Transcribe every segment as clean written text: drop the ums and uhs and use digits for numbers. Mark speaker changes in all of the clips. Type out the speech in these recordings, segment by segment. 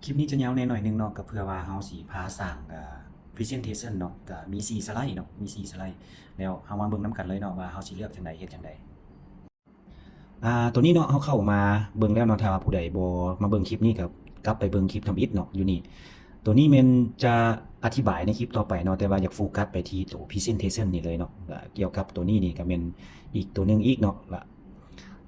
Speaker 1: คลิปนี้จะยาวแน่หน่อยหนึงเนาะก็เพื่อว่าเฮาสิพาสร้างpresentation เนาะก็มี4สไลด์เนาะมี4สไลด์แล้วเฮามาเบิ่งนำกันเลยเนาะว่าเฮาสิเลือกจังใดเฮ็ดจังใดตัวนี้เนาะเฮาเข้ามาเบิ่งแล้วเนาะถ้าว่าผู้ใดบ่มาเบิ่งคลิปนี้ก็กลับไปเบิ่งคลิปทำอิฐเนาะอยู่นี่ตัวนี้แม่นจะอธิบายในคลิปต่อไปเนาะแต่ว่าอยากโฟกัสไปที่ตัว presentation นี่เลยเนาะก็เกี่ยวกับตัวนี้นี่ก็แม่นอีกตัวหนึงอีกเนาะละ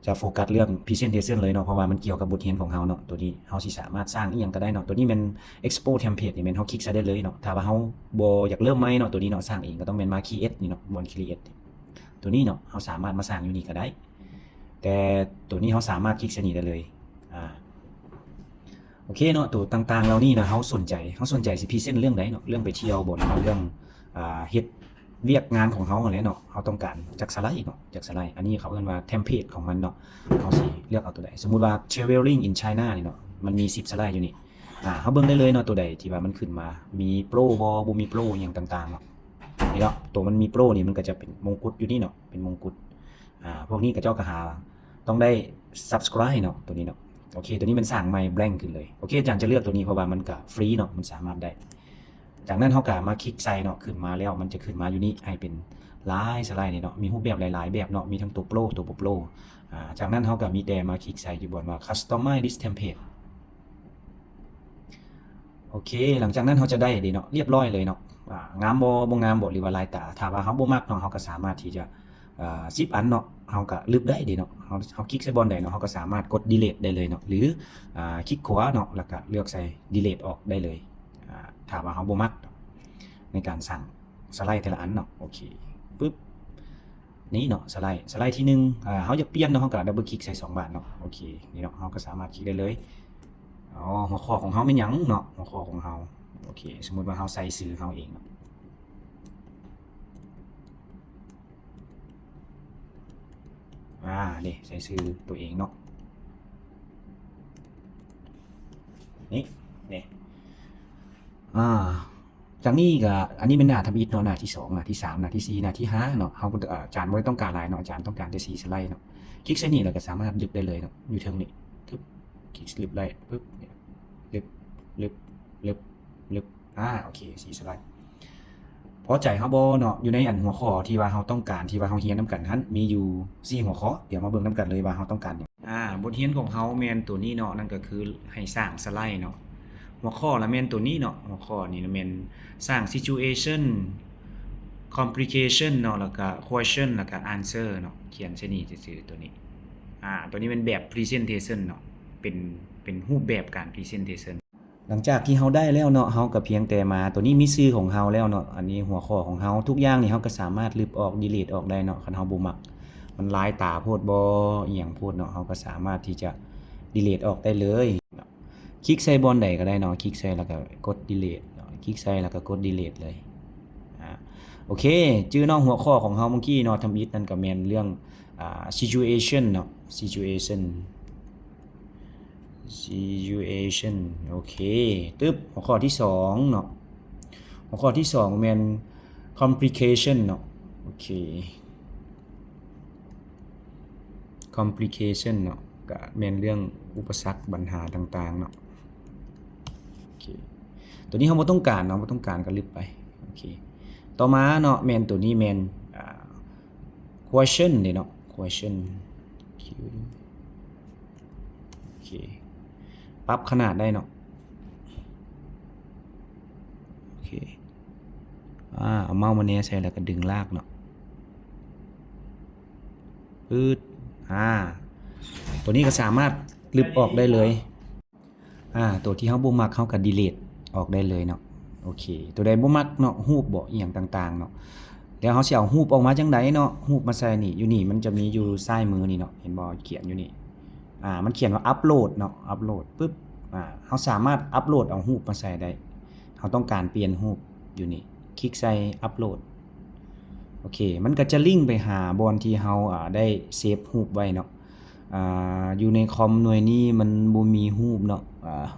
Speaker 1: จะโฟกัสเรื่อง presentation เลยเนาะเพราะว่ามันเกี่ยวกับบทเรียนของเฮาเนาะตัวนี้เฮาสิสามารถสร้างอีหยังก็ได้เนาะตัวนี้แม่น expo template นี่แม่นเฮาคลิกใส่ได้เลยเนาะถ้าว่าเฮาบ่อยากเริ่มใหม่เนาะตัวนี้เนาะสร้างเองก็ต้องแม่นมา create นี่เนาะบน create ตัวนี้เนาะเฮาสามารถมาสร้างอยู่นี่ก็ได้แต่ตัวนี้เฮาสามารถคลิกใส่นี่ได้เลยโอเคเนาะตัวต่างๆเหล่านี้นะเฮาสนใจสิพรีเซนต์เรื่องใดเนาะเรื่องไปเที่ยวบ่เนาะเรื่องเฮ็ดเวียกงานของเฮานั่นแหละเนาะเฮาต้องการจากสไลด์เนาะจากสไลด์อันนี้เขาเรียกว่าเทมเพลตของมันเนาะเฮาสิเลือกเอาตัวใดสมมุติว่า traveling in China นี่เนาะมันมี10สไลด์อยู่นี่เฮาเบิ่งได้เลยเนาะตัวใดที่ว่ามันขึ้นมามีโปรบ่มีโปรหยังต่างๆเนาะนี่เนาะตัวมันมีโปรนี่มันก็จะเป็นมงกุฎอยู่นี่เนาะเป็นมงกุฎพวกนี้ก็เจ้าก็หาต้องได้ subscribe เนาะตัวนี้เนาะโอเคตัวนี้มันสร้างใหม่แบงค์ขึ้นเลยโอเคอาจารย์จะเลือกตัวนี้เพราะว่ามันก็ฟรีเนาะมันสามารถได้จากนั้นเฮาก็มาคลิกใส่เนาะขึ้นมาแล้วมันจะขึ้นมาอยู่นี่ให้เป็นหลายสไลด์นี่เนาะมีรูปแบบหลายๆแบบเนาะมีทั้งตัวโปรตัวบ่โปรจากนั้นเฮาก็มีแต่มาคลิกใส่อยู่บนว่า customize this template โอเคหลังจากนั้นเฮาจะได้เด้เนาะเรียบร้อยเลยเนาะงามบ่งามบ่หรือว่าลายตาถ้าว่าเฮาบ่มักเนาะเฮาก็สามารถที่จะ10อันเนาะเฮาก็ลึกได้เด้เนาะเฮาคลิกใส่บอนใดเนาะเฮาก็สามารถกด delete ได้เลยเนาะหรือคลิกขวาเนาะแล้วก็เลือกใส่ delete ออกได้เลยถ้าว่าเฮาบ่มักในการสั่งสไลด์แต่ละอันเนาะโอเคปึ๊บนี่เนาะสไลด์ที่1เฮาอยากเปลี่ยนเนาะเฮาก็ดับเบิลคลิกใส่2บาทเนาะโอเคนี่เนาะเฮาก็สามารถคลิกได้เลยหัวข้อของเฮาเป็นหยังเนาะหัวข้อของเฮาโอเคสมมุติว่าเฮาใส่ชื่อเฮาเองเนาะนี่ใส่ชื่อตัวเองเนาะนี่จากนี้ก็อันนี้เป็นหน้าทำอิฐเนาะหน้าที่2หน้าที่3หน้าที่4หน้าที่5เนาะเฮาอาจารย์บ่ได้ต้องการหลายเนาะอาจารย์ต้องการแต่4สไลด์เนาะคลิกใส่นี่แล้วก็สามารถลึกได้เลยเนาะอยู่เทิงนี่ทึบคลิกลึกได้ปึ๊บลึกลึกลึกลึกโอเค4สไลด์พอใจเฮาบ่เนาะอยู่ในอันหัวข้อที่ว่าเฮาต้องการที่ว่าเฮาเรียนนำกันนั้นมีอยู่4หัวข้อเดี๋ยวมาเบิ่งนำกันเลยว่าเฮาต้องการหยังบทเรียนของเฮาแม่นตัวนี้เนาะนั่นก็คือให้สร้างสไลด์เนาะหัวข้อละแม่นตัวนี้เนาะหัวข้อนี้ละแม่นสร้าง situation complication เนาะแล้วก็ question แล้วก็ answer เนาะเขียนใส่นี่ซื่อๆตัวนี้ตัวนี้เป็นแบบ presentation เนาะเป็นรูปแบบการ presentation หลังจากที่เฮาได้แล้วเนาะเฮาก็เพียงแต่มาตัวนี้มีชื่อของเฮาแล้วเนาะอันนี้หัวข้อของเฮาทุกอย่างนี่เฮาก็สามารถลบออก delete ออกได้เนาะคันเฮาบ่มักมันหลายตาโพดบ่อีหยังโพดเนาะเฮาก็สามารถที่จะ delete ออกได้เลยคลิกใส่บอนใดก็ได้เนาะคลิกใส่แล้วก็กด delete เนาะคลิกใส่แล้วก็กด delete เลยโอเคชื่อเนาะหัวข้อของเฮาเมื่อกี้เนาะทำอิฐนั่นก็แม่นเรื่องsituation เนาะ situation โอเคตึ๊บหัวข้อที่2เนาะหัวข้อที่2แม่น complication เนาะโอเค complication เนาะก็แม่นเรื่องอุปสรรคปัญหาต่างๆเนาะโอเคตัวนี้เฮาบ่ต้องการเนาะบ่ต้องการก็ลบไปโอเคต่อมาเนาะแม่นตัวนี้แม่นquestion นี่เนาะ question โอเคปรับขนาดได้เนาะโอเคเอาเมาส์มาแนใส่แล้วก็ดึงลากเนาะปื๊ดตัวนี้ก็สามารถลบออกได้เลยตัวที่เฮาบ่มักเฮาก็ delete ออกได้เลยเนาะโอเคตัวใดบ่มักเนาะรูปบ่อีหยังต่างๆเนาะแล้วเฮาสิเอารูปออกมาจังไดเนาะรูปมาใส่นี่อยู่นี่มันจะมีอยู่ซ้ายมือนี่เนาะเห็นบ่เขียนอยู่นี่มันเขียนว่าอัปโหลดเนาะอัปโหลดปึ๊บเฮาสามารถอัปโหลดเอารูปมาใส่ได้เฮาต้องการเปลี่ยนรูปอยู่นี่คลิกใส่อัปโหลดโอเคมันก็จะลิงก์ไปหาบอนที่เฮาได้เซฟรูปไว้เนาะอยู่ในคอมหน่วยนี้มันบ่มีรูปเนาะ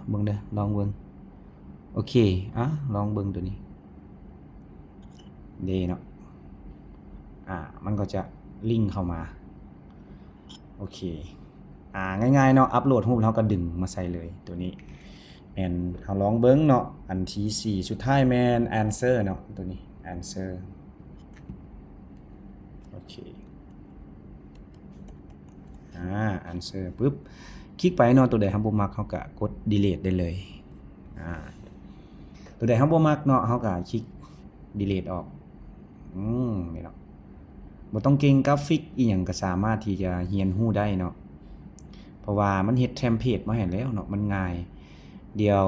Speaker 1: เบิ่งเด้อลองเบิ่งโอเคลองเบิ่งตัวนี้เด้เนาะมันก็จะลิงก์เข้ามาโอเคง่ายๆเนาะอัปโหลดรูปแล้วก็ดึงมาใส่เลยตัวนี้ and เฮาลองเบิ่งเนาะอันที่สี่สุดท้ายแม่น answer เนาะตัวนี้ answer โอเคanswer ปึ๊บคลิกไปเนาะตัวใดเฮาบ่มักเฮาก็กด delete ได้เลยตัวใดเฮาบ่มักเนาะเฮาก็คลิก delete ออกนี่เนาะบ่ต้องเก่งกราฟิกอีหยังก็สามารถที่จะเรียนรู้ได้เนาะเพราะว่ามันเฮ็ดเทมเพลตมาให้แล้วเนาะมันง่ายเดี๋ยว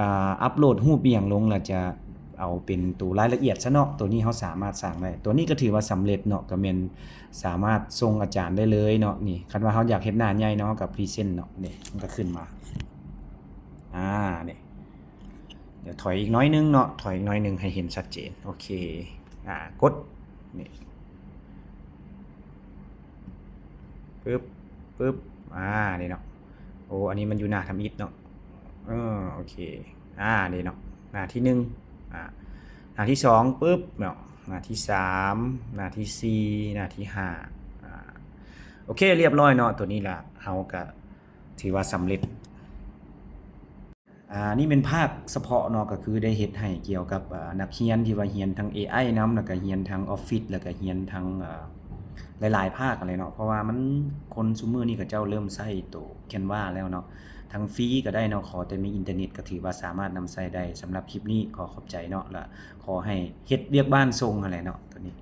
Speaker 1: อัปโหลดรูปอีหยังลงแล้วจะเอาเป็นตัวรายละเอียดซะเนาะตัวนี้เฮาสามารถสร้างได้ตัวนี้ก็ถือว่าสำเร็จเนาะก็แม่นสามารถส่งอาจารย์ได้เลยเนาะนี่คันว่าเฮาอยากเฮ็ดหน้าใหญ่เนาะกับพรีเซนต์เนาะนี่มันก็ขึ้นมานี่เดี๋ยวถอยอีกน้อยนึงเนาะถอยอีกน้อยนึงให้เห็นชัดเจนโอเคกดนี่ปึ๊บนี่เนาะโอ้อันนี้มันอยู่หน้าทำอิฐเนาะโอเคนี่เนาะหน้าที่1หน้าที่2ปึ๊บเนาะหน้าที่3หน้าที่4หน้าที่5โอเคเรียบร้อยเนาะตัวนี้ล่ะเฮาก็ถือว่าสำเร็จนี่เป็นภาคเฉพาะเนาะก็คือได้เฮ็ดให้เกี่ยวกับนักเรียนที่ว่าเรียนทั้ง AI นำแล้วก็เรียนทั้ง Office แล้วก็เรียนทั้งหลายๆภาคอะไรเนาะเพราะว่ามันคนซุมื้อนี้ก็เจ้าเริ่มใช้ตัว Canva แล้วเนาะทั้งฟรีก็ได้เนาะขอแต่มีอินเทอร์เน็ตก็ถือว่าสามารถนำใช้ได้สำหรับคลิปนี้ขอขอบใจเนาะและขอให้เฮ็ดเวียกบ้านส่งอะไรเนาะตัวนี้